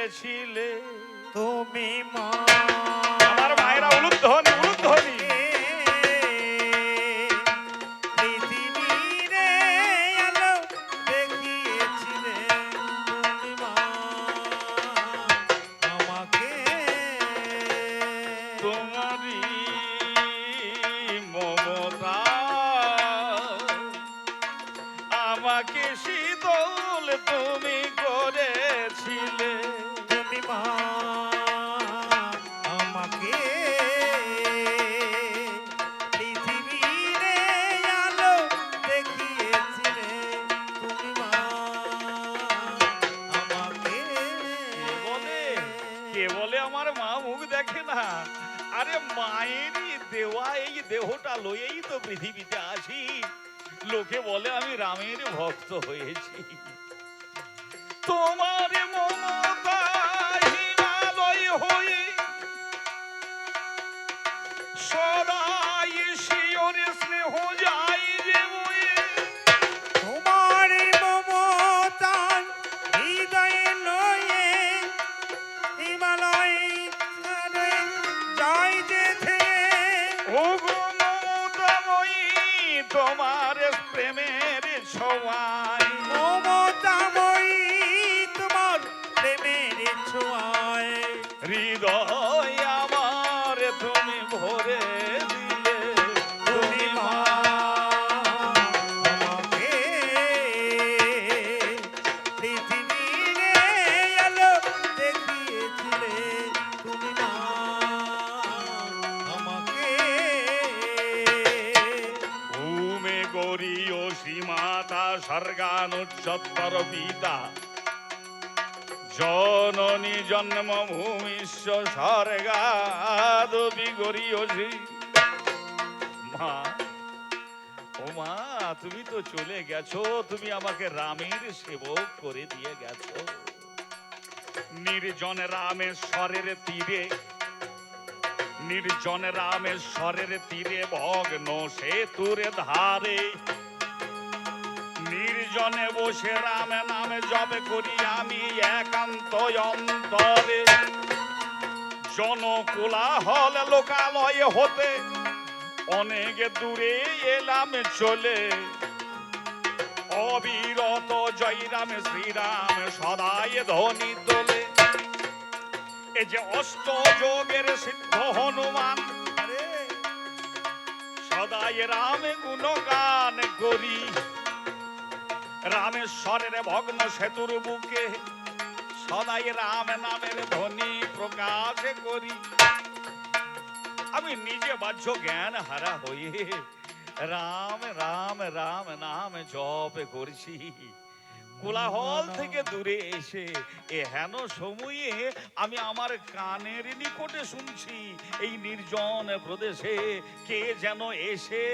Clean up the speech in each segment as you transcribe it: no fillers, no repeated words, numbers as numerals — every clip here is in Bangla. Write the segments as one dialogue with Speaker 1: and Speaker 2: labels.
Speaker 1: করেছিলে
Speaker 2: তুমি মা
Speaker 1: আমার মায়েরা উলুধ্বনি উলুধ্বনি
Speaker 2: পৃথিবীরে আলো দেখিয়েছিলে তুমি মা আমাকে
Speaker 1: তোমারই মমতা আমাকে শীতল তুমি করেছিলে
Speaker 2: তুমি মা আমাকে পৃথিবীরে আলো দেখিয়েছিলে তুমি মা আমাকে
Speaker 1: কে বলে আমার মা মুখ দেখে না? আরে মায়েরই দেওয়া এই দেহটা লয়েই তো পৃথিবীতে আসি। লোকে বলে আমি রামের ভক্ত হয়েছি। তোমার মমতা হিমালয় হয়ে সদাই শিওরে স্নেহ যায় যে বয়ে
Speaker 2: তোমার মমতা হৃদয়ে লয়ে হিমালয় যায় যে থেকে
Speaker 1: ওগো মমতাময়ী তোমার প্রেমের ছোঁয়ায়
Speaker 2: মমতাময়ী তোমার প্রেমের ছোঁয়ায়
Speaker 1: হৃদয় আমার তুমি ভরে দিলে
Speaker 2: তুমি মা আমাকে পৃথিবীরে আলো দেখিয়েছিলে তুমি মা আমাকে
Speaker 1: ভূমে গরীয় সীমাতা স্বর্গানুচ্চত্তর পিতা জননী জন্মভূমিশ্চ স্বর্গাদপি গরীয়সী। মা ও মা, তুমি তো চলে গেছো, তুমি আমাকে রামের সেবক করে দিয়ে গেছো। নির্জন রামেশ্বরের তীরে নির্জন রামেশ্বরের তীরে ভগ্ন সেতুর ধারে নির্জনে বসে রাম নামে জপে করি আমি একান্ত অন্তরে। জনকোলাহল লোকালয় হতে অনেক দূরে এলাম চলে অবিরত জয় রাম শ্রীরাম সদায় ধ্বনি তোলে। এই যে অষ্ট যোগের সিদ্ধ হনুমান সদাই রাম গুণগান করি রামেশ্বরের ভগ্ন সেতুর বুকে সদাই রাম নামের ধ্বনি প্রকাশ করি। আমি নিজে বাহ্য জ্ঞান হারা হয়ে রাম রাম রাম নাম জপ করছি। কোলাহল থেকে দূরে এসে এ হেন সময়ে আমি আমার কানের নিকটে শুনছি এই নির্জন প্রদেশে কে যেন এসে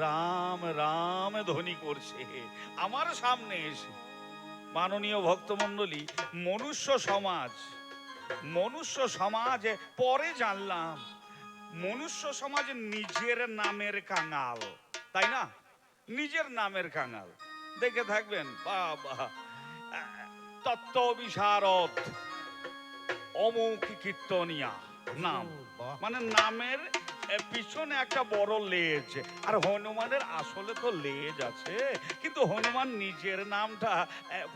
Speaker 1: রাম রাম ধ্বনি করছে আমার সামনে এসে। মাননীয় ভক্তমণ্ডলী, মনুষ্য সমাজ পরে জানলাম মনুষ্য সমাজ নিজের নামের কাঙাল, তাই না? নিজের নামের কাঙাল। দেখে থাকবেন বাবা তত্ত্ব বিশারদ অমুক কীর্তনিয়া নাম, মানে নামের পিছনে একটা বড় লেজ। আর হনুমানের আসলে তো লেজ আছে, কিন্তু হনুমান নিজের নামটা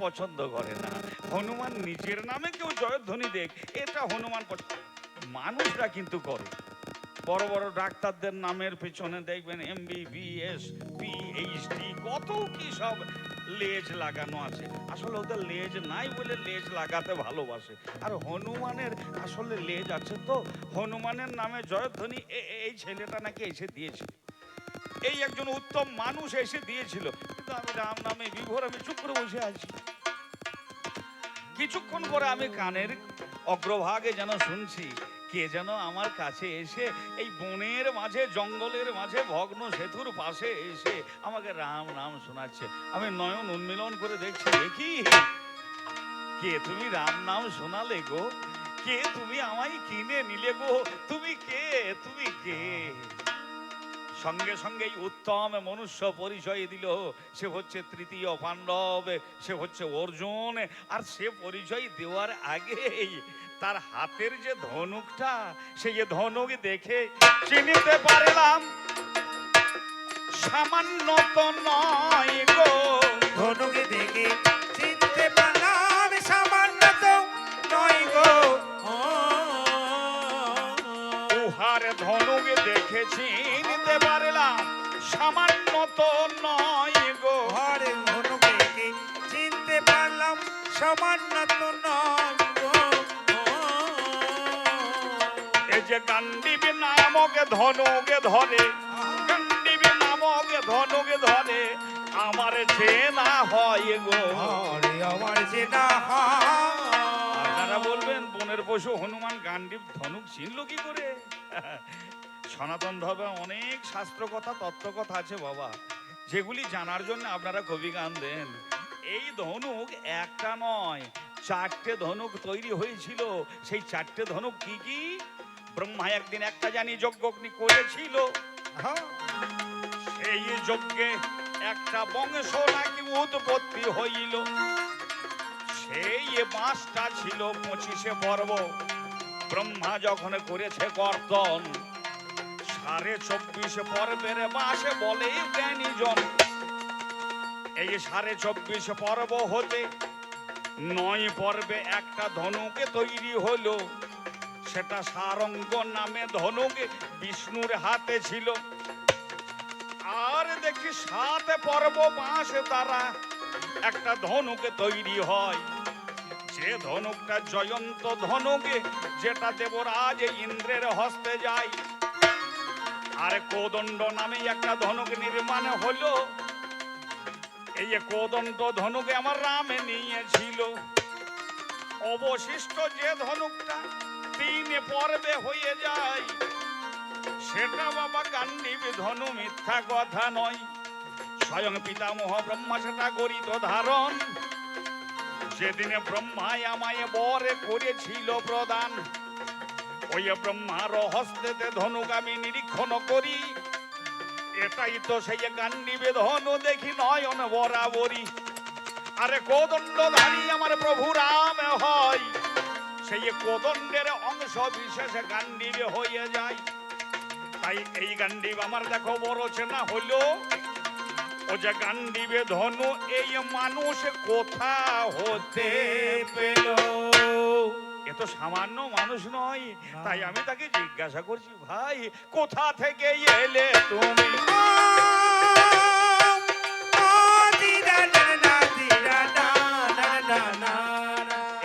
Speaker 1: পছন্দ করে না। হনুমান নিজের নামে কেউ জয়ধ্বনি দেখ, এটা হনুমান মানুষরা কিন্তু করে। বড় বড় ডাক্তারদের নামের পেছনে দেখবেন MBBS PhD কত কি সব লেজ লাগানো আছে। আসলে ওদের লেজ নাই বলে লেজ লাগাতে ভালোবাসে। আর হনুমানের আসলে লেজ আছে, তো হনুমানের নামে জয়ধ্বনি এই ছেলেটা নাকি এসে দিয়েছিল, এই একজন উত্তম মানুষ এসে দিয়েছিল। কিন্তু আমি রাম নামে বিভোর, আমি চুপ করে বসে আছি। কিছুক্ষণ পরে আমি কানের অগ্রভাগে যেন শুনছি কে যেন আমার কাছে এসে এই বনের মাঝে জঙ্গলের মাঝে ভগ্ন সেতুর পাশে এসে আমাকে রাম নাম শোনাচ্ছে। আমি নয়ন উন্মিলন করে দেখছি, দেখি কে তুমি রাম নাম শোনালে গো, কে তুমি আমায় কিনে নিলে গো, তুমি কে, তুমি কে? সঙ্গে সঙ্গেই উত্তম মনুষ্য পরিচয় দিল, সে হচ্ছে তৃতীয় পাণ্ডব, সে হচ্ছে অর্জুন। আর সে পরিচয় দেওয়ার আগেই তার হাতের যে ধনুকটা, সেই ধনুক দেখে চিনিতে পারলাম সামান্য তো নয় গো।
Speaker 2: ধনুক দেখে চিনতে পারলাম সামান্য তো নয় গো।
Speaker 1: উহার ধনুক দেখে চিনিতে পারলাম সামান্য তো নয় গো।
Speaker 2: ঘরে ধনুক দেখে চিনতে পারলাম সামান্য তো নয় গো।
Speaker 1: এই যে গান্ডীব নামক ধনুক ধরে, গান্ডীব নামক ধনুক ধরে আমার চেনা হয় গো।
Speaker 2: ঘরে আমার চেনা হয়।
Speaker 1: আপনারা বলবেন বনের পশু হনুমান গান্ডীব ধনুক চিনল কি করে? সনাতন ধর্মে অনেক শাস্ত্র কথা, তত্ত্ব কথা আছে বাবা, যেগুলি জানার জন্য আপনারা কবি গান দেন। এই ধনুক একটা নয়, চারটে ধনুক তৈরি হয়েছিল। সেই চারটে ধনুক কি কি? ব্রহ্মা একদিন একটা জানি যজ্ঞ অগ্নি করেছিল, সেই যজ্ঞে একটা বংশ নাকি উৎপত্তি হইল। সেই মাসটা ছিল 25 পর্ব। ব্রহ্মা যখন করেছে কর্তন, 24.5 পর্বের মাসে বলে জ্ঞানীজন। এই 24.5 পর্ব হতে 9 পর্বে একটা ধনুকে তৈরি হলো। সেটা সারঙ্গ নামে ধনুক বিষ্ণুর হাতে ছিল। আর দেখি 7 পর্ব মাসে তারা একটা ধনুকে তৈরি হয়, যে ধনুকটা জয়ন্ত ধনুকে, যেটা দেবরাজ ইন্দ্রের হস্তে যায়। আর কোদণ্ড নামে একটা ধনুক নির্মাণ হলো। এই কোদণ্ড ধনুকে আমার রামে নিয়েছিল। অবশিষ্ট যে ধনুকটা 3 পর্বে হয়ে যায়, সেটা বাবা গান্ডীব ধনু, মিথ্যা কথা নয়। স্বয়ং পিতামহ ব্রহ্মা সেটা গরিত ধারণ। যেদিনে ব্রহ্মায় আমায় বরে করেছিল প্রদান, ওই ব্রহ্মার হস্তেতে ধনুক আমি নিরীক্ষণ করি। এটাই তো সেই গান্ডীবে ধনু, দেখি নয়ন বরাবরই। আরে কোদণ্ডধারী আমার প্রভু রাম হয়, সেই কোদণ্ডের অংশ বিশেষ গান্ডীবে হয়ে যায়। তাই এই গান্ডীব আমার দেখো বড় চেনা হলো। ও যে গান্ডীবে ধনু এই মানুষ কোথা হতে পেল? এ তো সামান্য মানুষ নয়। তাই আমি তাকে জিজ্ঞাসা করছি, ভাই কোথা থেকে এলে তুমি?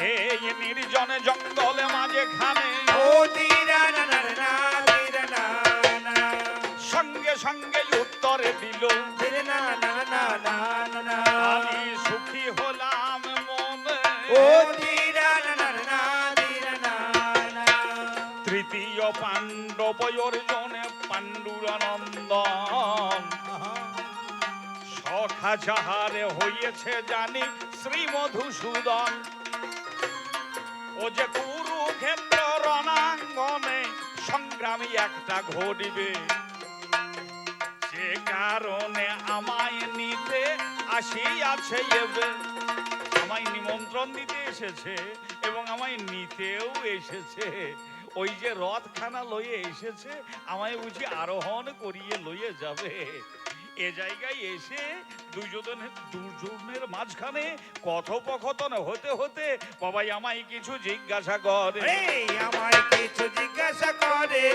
Speaker 1: এই নির্জন জঙ্গলে মাঝে খানে, সঙ্গে সঙ্গে উত্তরে দিল, আমি সুখী হলাম মনে। তৃতীয় পাণ্ডব অর্জুনে পাণ্ডুরানন্দন, সখা যাহারে হইয়েছে জানি শ্রী মধুসূদন। ও যে কুরুক্ষেত্র রণাঙ্গনে সংগ্রামী একটা ঘটিবে, যে কারণে আমায় নিতে আসিয়াছে এবে। আমায় নিমন্ত্রণ দিতে এসেছে এবং আমায় নিতেও এসেছে। ওই যে রথখানা লইয়ে এসেছে, আমায় বুঝি আরোহণ করিয়ে লইয়ে যাবে। এ জায়গায় এসে দুজনের মাঝখানে কথোপকথন হতে হতে বাবাই আমায় কিছু জিজ্ঞাসা করে।
Speaker 2: আমায় কিছু জিজ্ঞাসা করে,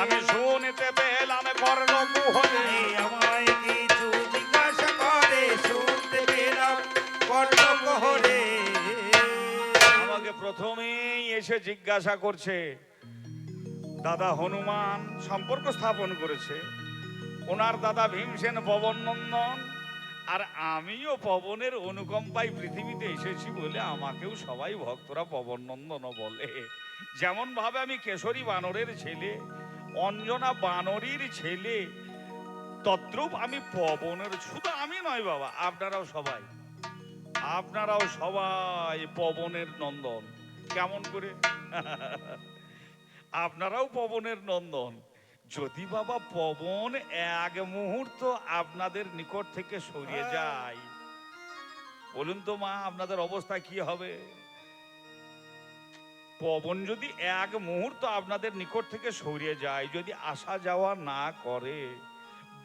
Speaker 1: আমি শুনতে পেলাম কর্ণকুহরে।
Speaker 2: আমায় কিছু জিজ্ঞাসা করে, শুনতে পেলাম কর্ণকুহরে।
Speaker 1: আমাকে প্রথমেই এসে জিজ্ঞাসা করছে, দাদা হনুমান সম্পর্ক স্থাপন করেছে। ওনার দাদা ভীমসেন পবন নন্দন, আর আমিও পবনের অনুকম্পায় পৃথিবীতে এসেছি বলে আমাকেও সবাই ভক্তরা পবন নন্দন বলে। যেমন ভাবে আমি কেশরী বানরের ছেলে, অঞ্জনা বানরীর ছেলে, তদ্রূপ আমি পবনের। শুধু আমি নয় বাবা, আপনারাও সবাই পবনের নন্দন। কেমন করে? আপনারাও পবনের নন্দন। যদি বাবা পবন এক মুহূর্ত আপনাদের নিকট থেকে সরিয়ে যায়, বলুন তো মা আপনাদের অবস্থা কি হবে? পবন যদি এক মুহূর্ত আপনাদের নিকট থেকে সরিয়ে যায়, যদি আসা যাওয়া না করে,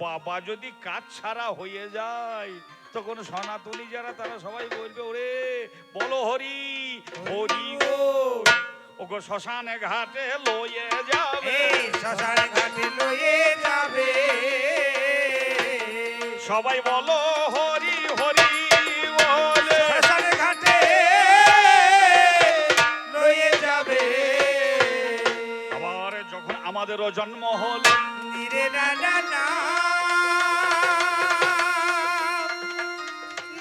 Speaker 1: বাবা যদি কাজ ছাড়া হয়ে যায়, তখন সনাতনী যারা তারা সবাই বলবে ওরে বলো হরি হরি গো, ওগো শ্মশানে ঘাটে লয়ে যাবে,
Speaker 2: শ্মশান ঘাটে লয়ে যাবে।
Speaker 1: সবাই বলো হরি হরি বলে
Speaker 2: শ্মশান ঘাটে লয়ে যাবে।
Speaker 1: আবার যখন আমাদেরও জন্ম হলো,
Speaker 2: নিরে না না না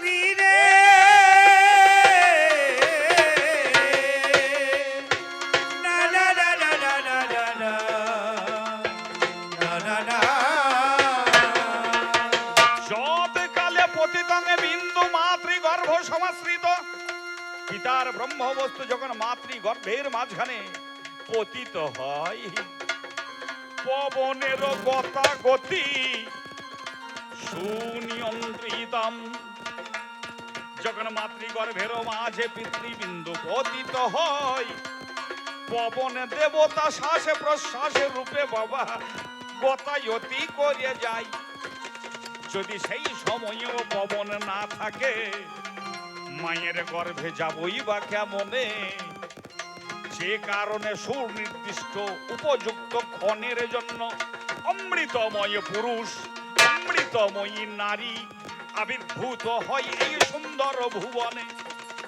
Speaker 2: নিরে না না না না না না না না না না না।
Speaker 1: যত কালে পতিতঙ্গে বিন্দু মাতৃগর্ভ সমাশ্রিত, পিতার ব্রহ্মবস্তু যখন মাতৃগর্ভের মাঝখানে পতিত হয়, পবনের গতাগতি সুনিয়ন্ত্রিতম, যখন মাতৃগর্ভের মাঝে পিতৃবিন্দু পতিত হয়, পবন দেবতা শ্বাসে প্রশ্বাসে রূপে বাবা গতায়তি করে যায়। যদি সেই সময়েও পবন না থাকে, মায়ের গর্ভে যাবই বা কেমনে? যে কারণে সুনির্দিষ্ট উপযুক্ত ক্ষণের জন্য অমৃতময় পুরুষ, অমৃতময়ী নারী আবির্ভূত হয় এই সুন্দর ভুবনে।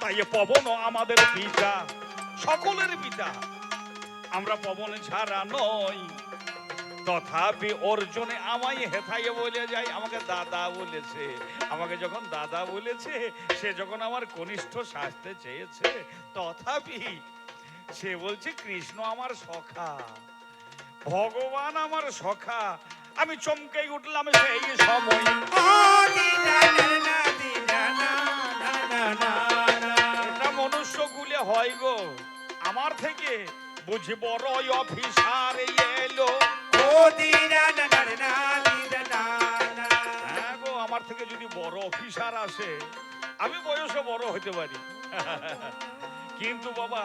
Speaker 1: তাই পবন আমাদের পিতা, সকলের পিতা। আমরা পবন ছাড়া নই। তথাপি অর্জুনে আমায় হেথায় বলে যায়, আমাকে দাদা বলেছে। আমাকে যখন দাদা বলেছে, সে যখন আমার কনিষ্ঠ শাস্তে চেয়েছে, তথাপি সে বলছে কৃষ্ণ আমার সখা, ভগবান আমার সখা। আমি চমকে উঠলাম সেই সময়। এটা মনুষ্য কুলে হয় গো, আমার থেকে বুঝি বড় অফিসার এলো। হ্যাঁ গো, আমার থেকে যদি বড় অফিসার আসে, আমি বয়সে বড় হতে পারি, কিন্তু বাবা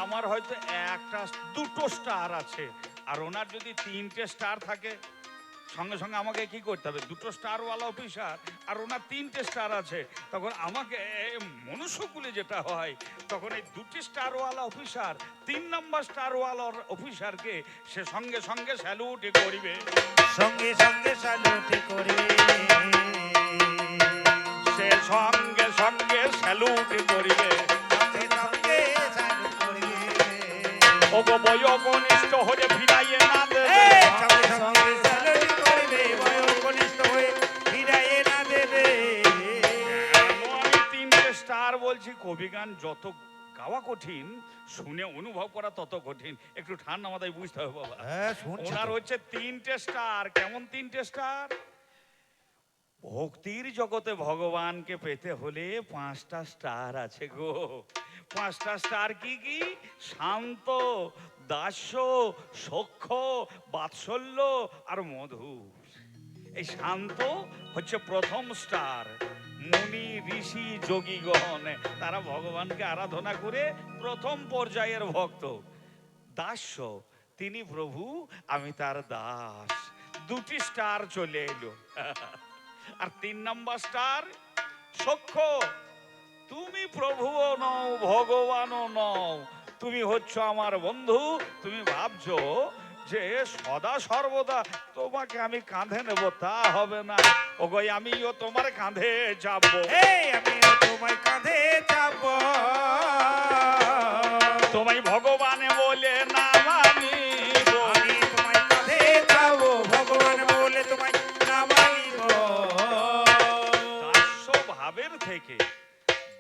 Speaker 1: আমার হয়তো একটা দুটো স্টার আছে, আর ওনার যদি তিনটে স্টার থাকে, সঙ্গে সঙ্গে আমাকে কি করতে হবে? দুটো স্টারওয়ালা অফিসার আর ওনার তিনটে স্টার আছে, তখন আমাকে মনুষ্যকুলে যেটা হয়, তখন এই দুটি স্টারওয়ালা অফিসার 3 নম্বর স্টারওয়ালা অফিসারকে সে সঙ্গে সঙ্গে স্যালুট করিবে,
Speaker 2: সঙ্গে সঙ্গে স্যালুট করবে,
Speaker 1: সে সঙ্গে সঙ্গে স্যালুট করিবে। ওগো বয় কনিষ্ঠ হয়ে ফিরাইয়ে না দেবে, আমি তিনটে স্টার বলছি। কবি গান যত গাওয়া কঠিন, শুনে অনুভব করা তত কঠিন। একটু ঠান্ডা মাথায় বুঝতে হবে বাবা। ওনার হচ্ছে তিনটে স্টার। কেমন তিনটে স্টার? ভক্তির জগতে ভগবানকে পেতে হলে 5টা স্টার আছে গো। 5টা স্টার কি কি? শান্ত, দাস্য, সখ্য, বাৎসল্য আর মধু। এই শান্ত হচ্ছে প্রথম স্টার। মুনি ঋষি যোগীগণ তারা ভগবানকে আরাধনা করে প্রথম পর্যায়ের ভক্ত। দাস্য, তিনি প্রভু, আমি তার দাস। 2টি স্টার চলে এলো। আর 3 নম্বর স্টার সখ্য, তুমি প্রভুও নও, ভগবানও নও, তুমি হচ্ছ আমার বন্ধু। তুমি ভাবছো যে সদা সর্বদা তোমাকে আমি কাঁধে নেব, তা হবে না। ওগো আমিও তোমার কাঁধে যাবো,
Speaker 2: আমিও তোমায় কাঁধে যাব,
Speaker 1: তোমায় ভগবানে বলে না মানিব,
Speaker 2: আমি তোমায় কাঁধে যাব, ভগবান বলে তোমায় না মানিব।
Speaker 1: দাস্য ভাবের থেকে,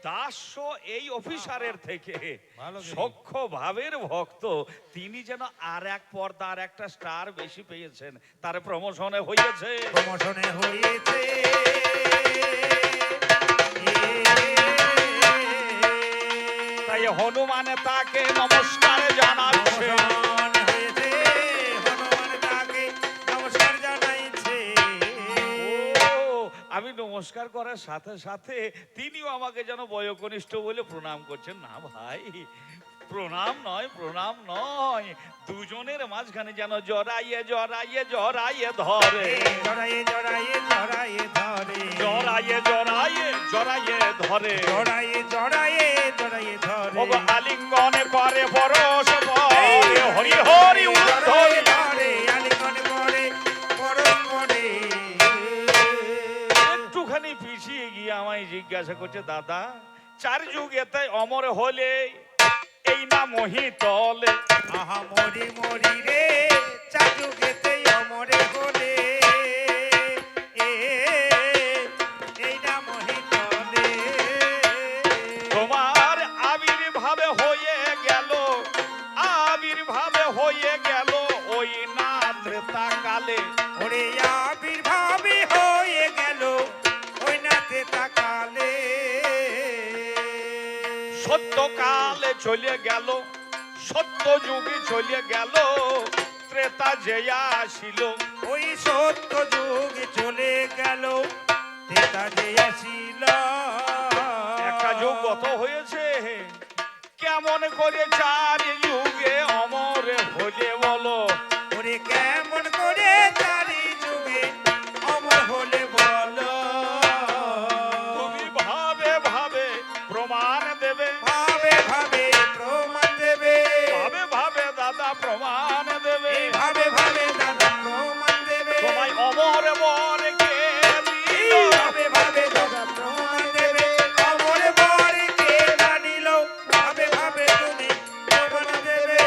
Speaker 1: দাস্য এই অফিসারের থেকে সখ্য ভাবের ভক্ত, তিনি যেন আর এক পর্দা আর একটা স্টার বেশি পেয়েছেন, তার প্রমোশনে হয়েছে,
Speaker 2: প্রমোশনে হয়েছে।
Speaker 1: তাই হনুমানে তাকে নমস্কার জানাচ্ছে,
Speaker 2: হনুমান তাকে
Speaker 1: নমস্কার করার সাথে সাথে তিনিও আমাকে যেন বয়োকনিষ্ঠ বলে প্রণাম করছেন। না ভাই, প্রণাম নয়, দুজনের মাঝখানে যেন জড়াইয়ে জড়াইয়ে জড়াইয়ে ধরে,
Speaker 2: জড়াইয়ে জড়াইয়ে জড়াইয়ে ধরে,
Speaker 1: জড়াইয়ে জড়াইয়ে জড়াইয়ে ধরে,
Speaker 2: জড়াইয়ে জড়াইয়ে জড়াইয়ে ধরে,
Speaker 1: ওগো আলিঙ্গনে করে পরশ পরে, হরি হরি উদ্ধরি
Speaker 2: ধরে, আলিঙ্গনে করে পরশ পরে।
Speaker 1: একটুখানি পিছিয়ে গিয়ে আমায় জিজ্ঞাসা করছে, দাদা চার যুগেতে অমর হলে এই না মহিতলে।
Speaker 2: আহা মরি মরি রে চাচুকেতে অমরে হলে এই না মহিতলে।
Speaker 1: তোমার আবির্ভাবে হয়ে গেল, আবির্ভাবে হয়ে গেল ওই না ত্রেতা কালে।
Speaker 2: ওরে আবির্ভাবে হয়ে গেল ওই না ত্রেতা কালে।
Speaker 1: সত্যকালে চলে গেল, সত্য যুগে চলে গেল, ত্রেতা যে আসিল।
Speaker 2: ওই সত্য যুগে চলে গেল ত্রেতা যে আসিল।
Speaker 1: একটা যুগ গত হয়েছে, কেমন করে চার যুগে অমর হলে বলো।
Speaker 2: ওরে কেমন করে চারি যুগে অমর হলে বলো।
Speaker 1: তুমি ভাবে ভাবে প্রমাণ দেবে,
Speaker 2: ভাবে ভাবে প্রমাণ দেবে,
Speaker 1: ভাবে ভাবে দাদা প্রমাণ দেবে।
Speaker 2: ভাবে ভাবে দাদা প্রমাণ দেবে,
Speaker 1: তোমায় অমর বর কে দিল,
Speaker 2: ভাবে ভাবে দাদা প্রমাণ দেবে। অমর বর কে জানিল, ভাবে ভাবে তুমি প্রমাণ দেবে।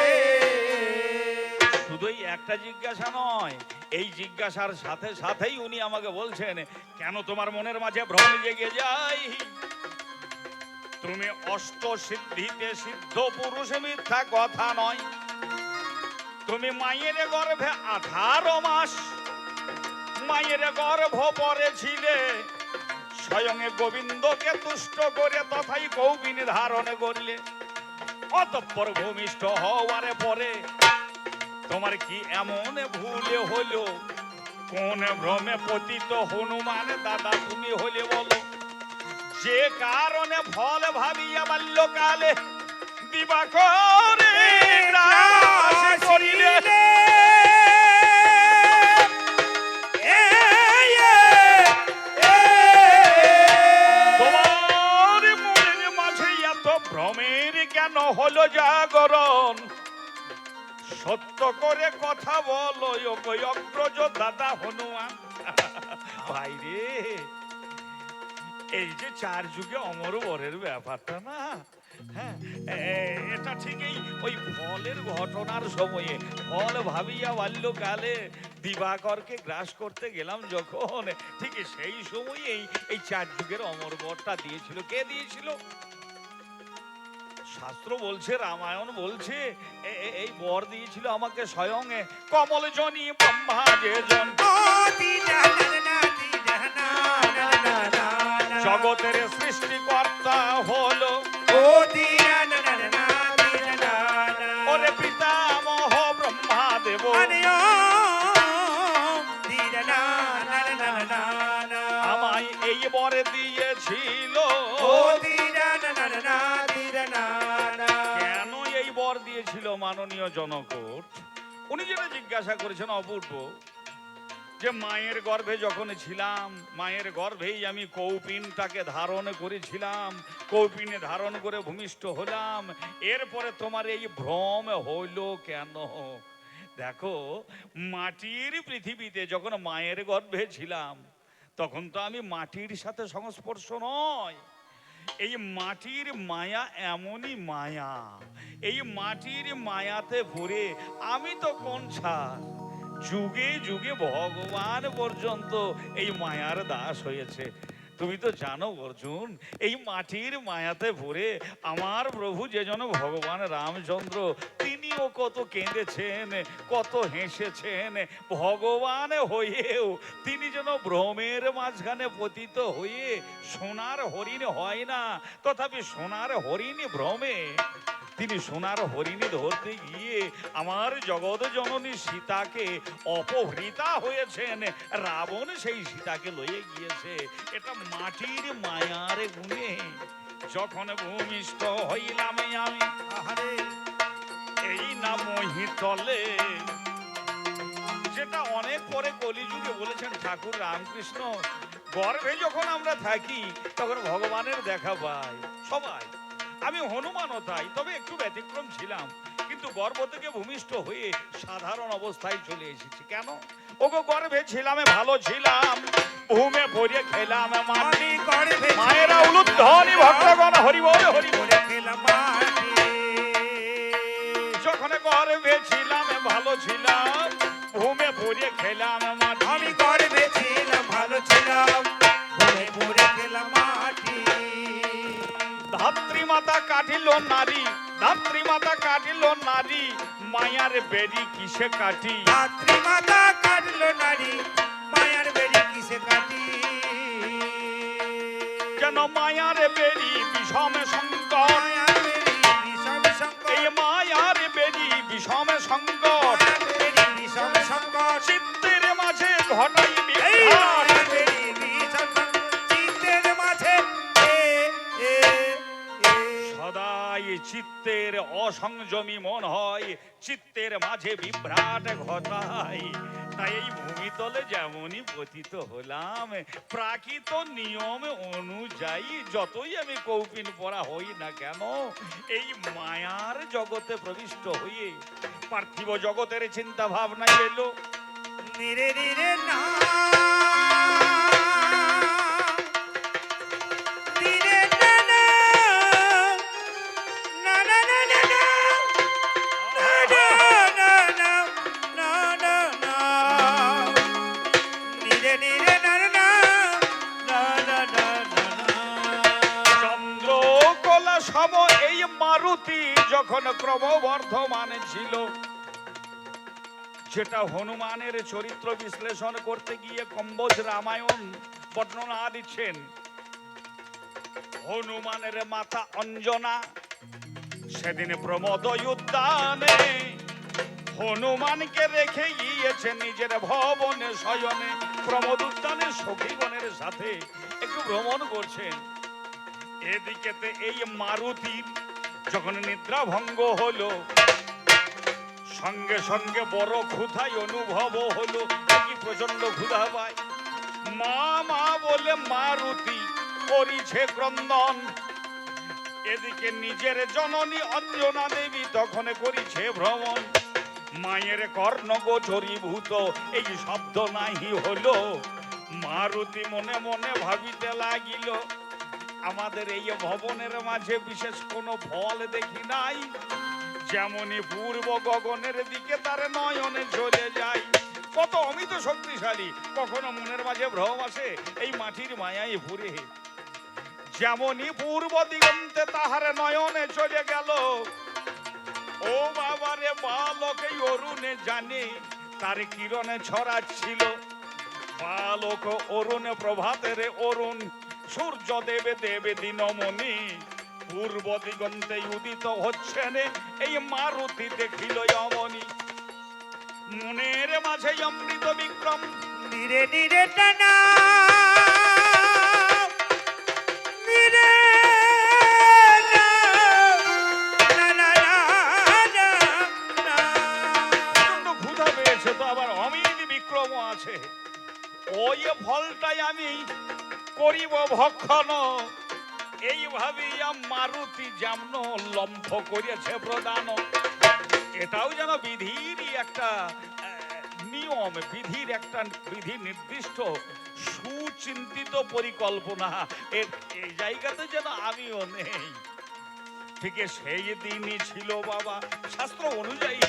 Speaker 1: শুধু এই একটা জিজ্ঞাসা নয়, এই জিজ্ঞাসার সাথে সাথেই উনি আমাকে বলছেন, কেন তোমার মনের মাঝে ভ্রম জেগে যায়? তুমি অষ্ট সিদ্ধিতে সিদ্ধ পুরুষ, মিথ্যা কথা নয়। তুমি মায়ের গর্ভে 18 মাস মায়ের গর্ভ পরেছিলে, স্বয়ং গোবিন্দকে তুষ্ট করে তথাই কৌপিনী ধারণ করলে। অতঃপর ভূমিষ্ঠ হওয়ার পরে তোমার কি এমন ভুলে হলো? কোন ভ্রমে পতিত হনুমান দাদা তুমি হলে বলো? যে কারণে ফল ভাবিয়া বাল্যকালে দিবাকরে গ্রাস করিলে। তোমার মনের মাঝে এত ভ্রমের কেন হলো জাগরণ? সত্য করে কথা বলো অগ্রজ দাদা হনুমান। ভাই রে, এই যে চার যুগে অমর বরের ব্যাপারটা না, হ্যাঁ, এটা ঠিকই ওই ফলের ঘটনার সময়ে ফল ভাবিয়া বাল্যকালে দিবাকরকে গ্রাস করতে গেলাম যখন, ঠিক সেই সময়েই এই চার যুগের অমর বরটা দিয়েছিল। কে দিয়েছিল? শাস্ত্র বলছে, রামায়ণ বলছে, এই বর দিয়েছিল আমাকে স্বয়ং কমল জনি ব্রহ্মা যে জন। জগতের সৃষ্টিকর্তা হলো ওরে পিতামহ ব্রহ্মা দেব। আমায় এই বরে দিয়েছিল। কেন এই বর দিয়েছিল মাননীয় জনকোট? উনি যেটা জিজ্ঞাসা করেছেন অপূর্ব, যে মায়ের গর্ভে যখন ছিলাম, মায়ের গর্ভেই আমি কৌপিনটাকে ধারণ করেছিলাম, কৌপিনে ধারণ করে ভূমিষ্ঠ হলাম, এরপরে তোমার এই ভ্রম হইল কেন? দেখো, মাটির পৃথিবীতে যখন মায়ের গর্ভে ছিলাম তখন তো আমি মাটির সাথে সংস্পর্শ নয়। এই মাটির মায়া এমনই মায়া, এই মাটির মায়াতে ভরে আমি তো কোন ছাড়, যুগে যুগে ভগবান পর্যন্ত এই মায়ার দাস হয়েছে। তুমি তো জানো অর্জুন, এই মাটির মায়াতে ভরে আমার প্রভু যে জন ভগবান রামচন্দ্র, তিনি তিনিও কত কেঁদেছেন, কত হেসেছেন। ভগবান হয়েও তিনি যেন ভ্রমের মাঝখানে পতিত হয়ে সোনার হরিণ হয় না, তথাপি সোনার হরিণ ভ্রমে তিনি সোনার হরিণী ধরতে গিয়ে আমার জগৎ জননী সীতাকে অপহৃতা হয়েছেন। রাবণ সেই সীতাকে লয়ে গিয়েছে। এটা মাটির মায়ার গুণে যখন ভূমিষ্ঠ হইলাম আমি
Speaker 2: আহারে
Speaker 1: এই না মহিতলে, যেটা অনেক পরে কলিযুগে বলেছেন ঠাকুর রামকৃষ্ণ। গর্ভে যখন আমরা থাকি তখন ভগবানের দেখা পাই সবাই। আমি হনুমানও তাই, তবে একটু ব্যতিক্রম ছিলাম, কিন্তু গর্ভ থেকে ভূমিষ্ঠ হয়ে সাধারণ অবস্থায় চলে এসেছি। কেন? ওগো গর্ভে ছিলাম, ভালো ছিলাম, ভূমে পড়ে খেলাম মাটি।
Speaker 2: আমি গর্ভে
Speaker 1: মায়েরা উলুধ্বনি ভক্তগণ হরি বল হরি বল।
Speaker 2: পড়ে খেলাম মাটি।
Speaker 1: যখন গর্ভে ছিলাম ভালো ছিলাম, ভূমে পড়ে খেলাম মাটি।
Speaker 2: আমি গর্ভে ছিলাম ভালো ছিলাম, ঘুমে পড়ে খেলাম মাটি।
Speaker 1: ধাত্রী মাতা কাটিল নারী, ধাত্রী মাতা কাটিল নারী, মায়ার বেরি কিসে কাটি।
Speaker 2: রাত্রি মাতা কাটলো নারী, মায়ার বেরি কিসে কাটি।
Speaker 1: যেন মায়ার বেরি বিষম সংকট,
Speaker 2: মায়ার বেরি বিষম সংকট,
Speaker 1: এই মায়ার বেরি বিষম সংকট,
Speaker 2: মায়ার বেরি বিষম সংকট।
Speaker 1: চিত্তের মাঝে ঘটাই
Speaker 2: এই
Speaker 1: বিঘ্নাট।
Speaker 2: মায়ার বেরি বিষম সংকট, চিত্তের মাঝে এ
Speaker 1: সদাই চিত্তের অসংযমী মন হয়, চিত্তের মাঝে বিভ্রাট ঘটায়। তাই এই ভূমিতলে যেমনই পতিত হলাম, প্রাকৃত নিয়ম অনুযায়ী যতই আমি কৌপিন পরা হই না কেন, এই মায়ার জগতে প্রবিষ্ট হয়ে পার্থিব জগতের চিন্তা ভাবনায় এলো।
Speaker 2: নিরে নিরে না নিরে না না না না না না না না না না না না নিরে নিরে না না না না না
Speaker 1: চন্দ্র কলা সম এই মারুতি যখন ক্রমবর্ধমান ছিল, যেটা হনুমানের চরিত্র বিশ্লেষণ করতে গিয়ে কম্বোজ রামায়ণ বর্ণনা দিচ্ছেন। হনুমানের মাতা অঞ্জনা সেদিন প্রমোদ উদ্যানে হনুমানকে রেখে গিয়েছে নিজের ভবনে শয়নে। প্রমোদ উদ্যানে সখীগণের সাথে একটু ভ্রমণ করছেন। এদিকেতে এই মারুতির যখন নিদ্রা ভঙ্গ হলো, সঙ্গে সঙ্গে বড় ক্ষুধাই অনুভব হলো। কি প্রচন্ড ক্ষুধা পায়। মা মা বলে মারুতি করিছে ক্রন্দন। এদিকে নিজের জননী অঞ্জনা দেবী তখন করিছে ভ্রমণ। মায়ের কর্ণ গোচরীভূত এই শব্দ নাহি হলো। মারুতি মনে মনে ভাবিতে লাগিল, আমাদের এই ভবনের মাঝে বিশেষ কোনো ফল দেখি নাই, যেমনই পূর্ব গগনের দিকে তার নয়নে চলে যায়। কত অমিত শক্তিশালী, কখনো মনের মাঝে ভ্রম আসে এই মাটির মায়ায় ঘুরে। যেমনই পূর্ব দিগন্তে তাহার নয়নে চলে গেল, ও বাবারে বালক এই অরুণে জানে তার কিরণে ছড়াচ্ছিল। বালক অরুণে প্রভাতের অরুণ, সূর্য দেবে দেবে দিনমণি, পূর্ব দিগন্তে উদিত হচ্ছেন এই মারুতি দেখিল অমনি। মনের মাঝে অমৃত বিক্রম
Speaker 2: নিরে নিরে টানা নিরে না না না না না।
Speaker 1: প্রচন্ড ক্ষুধা পেয়েছে, তো আবার অমিত বিক্রম আছে। ওই ফলটাই আমি করিব ভক্ষণ, এইভাবে মারুতি যেমন লম্ফ করেছে প্রদান। এটাও যেন বিধিরই একটা নিয়ম, বিধির একটা বিধি নির্দিষ্ট সুচিন্তিত পরিকল্পনা। এই জায়গাতে যেন আমিও নেই। ঠিক সেই দিনই ছিল বাবা শাস্ত্র অনুযায়ী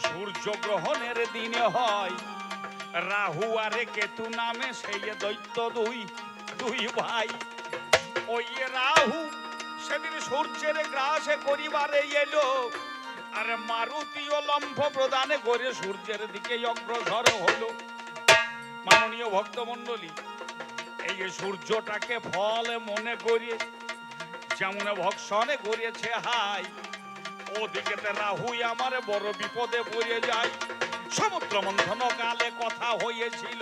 Speaker 1: সূর্যগ্রহণের দিনে হয় রাহু আর কেতু নামে সেই দৈত্য দুই ভাই। ওই রাহু সেদিন সূর্যের গ্রাসে করিবারে এলো, আর মারুতীয় লম্ফ প্রদানে করে সূর্যের দিকে অগ্রসর হলো। মাননীয় ভক্তমণ্ডলী, এই যে সূর্যটাকে ফল মনে করে যেমন ভক্ষণে করেছে হাই, ওদিকে রাহুই আমার বড় বিপদে পড়ে যায়। সমুদ্র মন্থন কালে কথা হয়েছিল,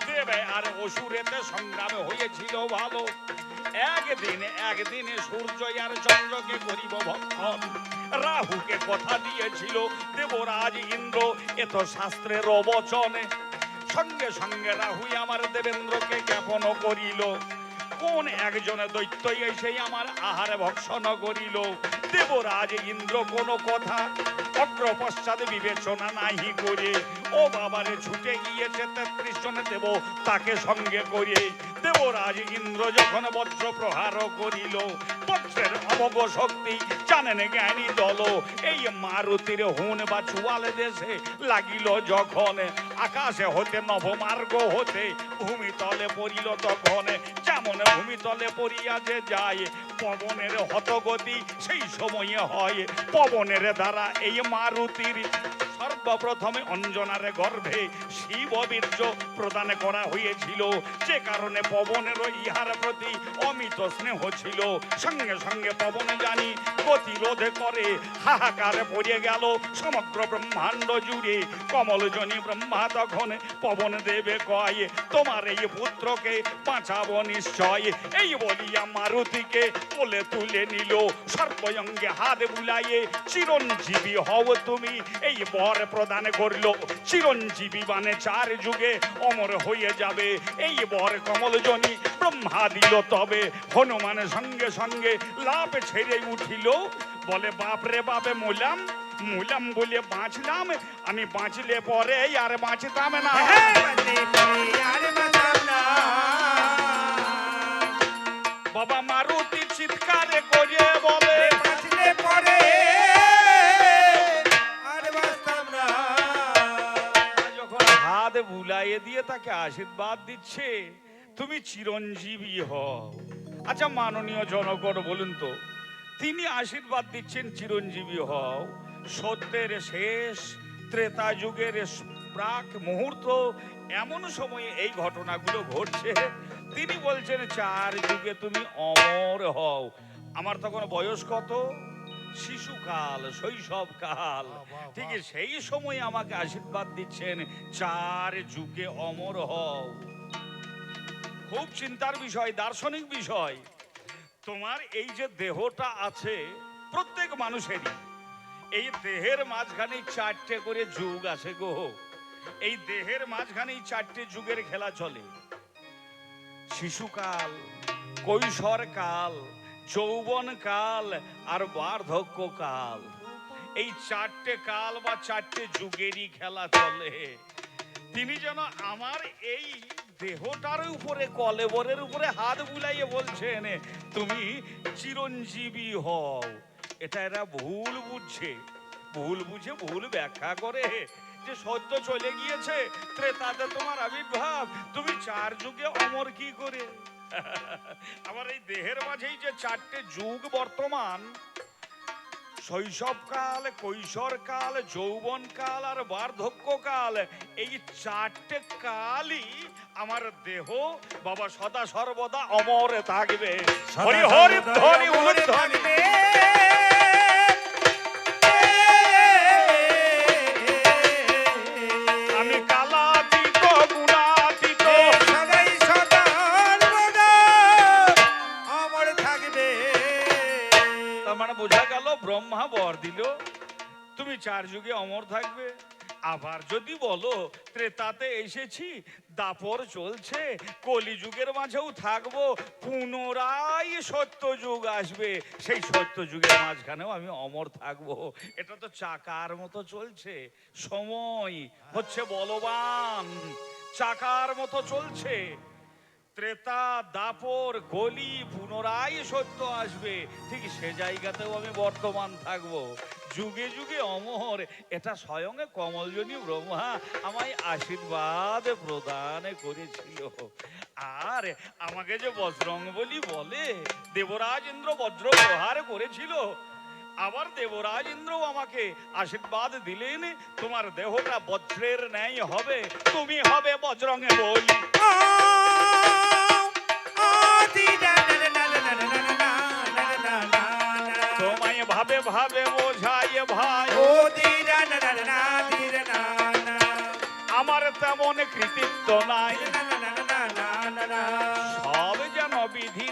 Speaker 1: দেবে আর অসুরেতে সংগ্রামে হয়েছিল ভালো। একদিনে সূর্য আর চন্দ্রকে করিব ভক্ষণ। রাহুকে কথা দিয়েছিল দেবরাজ ইন্দ্র, এত শাস্ত্রের বচনে। সঙ্গে সঙ্গে রাহুই আমার দেবেন্দ্রকে জ্ঞাপন করিল, কোন একজনে দৈত্য এসে আমার আহার ভক্ষণ করিল। দেবরাজ ইন্দ্র কোন কথা অগ্র পশ্চাৎ বিবেচনা নাহি করে ও বাবারে ছুটে গিয়েছে 33 জনে দেব তাকে সঙ্গে করে। দেবরাজ ইন্দ্র যখন বজ্র প্রহার করিল, বজ্রের অমোঘ শক্তি জানেন জ্ঞানী দল। এই মারুতির হুন বা চুয়াল দেশে লাগিল যখন, আকাশে হতে নবমার্গ হতে ভূমিতলে পড়িল তখন। যেমন ভূমিতলে পড়িয়া যে যায় পবনের হতগতি, সেই সময়ে হয় পবনের দ্বারা এই মারুতির। সর্বপ্রথমে অঞ্জনার গর্ভে শিব বীর্য প্রদান করা হয়েছিল, যে কারণে পবনেরও ইহার প্রতি অমিত স্নেহ ছিল। সঙ্গে সঙ্গে পবন জানি গতিরোধ করে, হাহাকারে পড়ে গেল সমগ্র ব্রহ্মাণ্ড জুড়ে। কমলজনী ব্রহ্মা তখন পবন দেবে কয়, তোমার এই পুত্রকে বাঁচাবো নিশ্চয়। এই বলিয়া মারুতিকে কোলে তুলে নিল, সর্বঙ্গে হাত বুলাইয়ে চিরঞ্জীবী হও তুমি এই বর প্রদান করলো। চিরঞ্জীবী মানে 4 যুগে অমর হয়ে যাবে, এই বর কমলজনী ব্রহ্মা দিল। তবে হনুমান সঙ্গে সঙ্গে লাভ ছেড়ে উঠিল, বলে বাপরে বাপে মুলাম বলে বাঁচলাম, আমি বাঁচলে পরে আর বাঁচতাম না। বাবা মারুতি চিৎকারে করে বলে,
Speaker 2: বাঁচলে পরে আর বাঁচতাম না।
Speaker 1: যখন হাত বুলাইয়ে দিয়ে তাকে আশীর্বাদ দিচ্ছে, তুমি চিরঞ্জীবী হও। আচ্ছা মাননীয় জনগণ বলুন তো, তিনি আশীর্বাদ দিচ্ছেন চিরঞ্জীবী হও, সত্যের শেষ ত্রেতা যুগের প্রাক মুহূর্ত, এমন সময়ে এই ঘটনাগুলো ঘটছে। তিনি বলছেন 4 যুগে তুমি অমর হও। আমার তখন বয়স কত? শিশুকাল, শৈশবকাল। ঠিক সেই সময় আমাকে আশীর্বাদ দিচ্ছেন 4 যুগে অমর হও। খুব চিন্তার বিষয়, দার্শনিক বিষয়। তোমার এই যে দেহটা আছে প্রত্যেক মানুষেরই, এই দেহের মাঝখানে 4টে করে যুগ আছে গো। এই দেহের মাঝখানে 4টে যুগের খেলা চলে। শিশুকাল, কৈশোরকাল, যৌবনকাল আর বার্ধক্যকাল। এই 4টে কাল বা 4টে যুগেরই খেলা চলে। তিনি যেন আমার এই দেহটার উপরে কলেবরের উপরে হাত বুলাইয়ে বলছেন তুমি চিরঞ্জীবী হও। এটা এরা ভুল বুঝছে, ভুল বুঝে ভুল ব্যাখ্যা করে যে সত্য চলে গিয়েছে, ত্রেতাতে তোমার আবির্ভাব, তুমি 4 যুগে অমর কি করে? আমার এই দেহের মাঝেই যে 4টে যুগ বর্তমান, শৈশবকাল, কৈশোরকাল, যৌবনকাল আর বার্ধক্যকাল, এই 4টে কালই আমার দেহ বাবা সদা সর্বদা অমর থাকবে। হরি হরি ধ্বনি উলুধ্বনি। আমি কালাতীত গুণাতীত,
Speaker 2: সদাই সদা সর্বদা অমর থাকবে।
Speaker 1: তার মানে বোঝা গেল ব্রহ্মা বর দিল তুমি 4 যুগে অমর থাকবে। আবার যদি বলো ত্রেতাতে এসেছি, দাপর চলছে, কলিযুগের মাঝেও থাকবো, পুনরায় সত্য যুগ আসবে, সেই সত্য যুগের মাঝখানেও আমি অমর থাকবো। এটা তো চাকার মতো চলছে, সময় হচ্ছে বলবান, চাকার মতো চলছে। ত্রেতা, দাপর, কলি, পুনরায় সত্য আসবে, ঠিক সে জায়গাতেও আমি বর্তমান থাকবো, যুগে যুগে অমর। এটা স্বয়ং কমলজনী ব্রহ্মা আমায় আশীর্বাদ প্রদান করেছিল। আর আমাকে যে বজ্রং বলি বলে, দেবরাজ ইন্দ্র বজ্র প্রহার করেছিল, আবার দেবরাজ ইন্দ্র আমাকে আশীর্বাদ দিলেন, তোমার দেহটা বজ্রের ন্যায় হবে, তুমি হবে বজরঙে বলি। তোমায় ভাবে ভাবে বোঝাই ভাই, আমার তেমন কৃতিত্ব নাই, সব যেন বিধি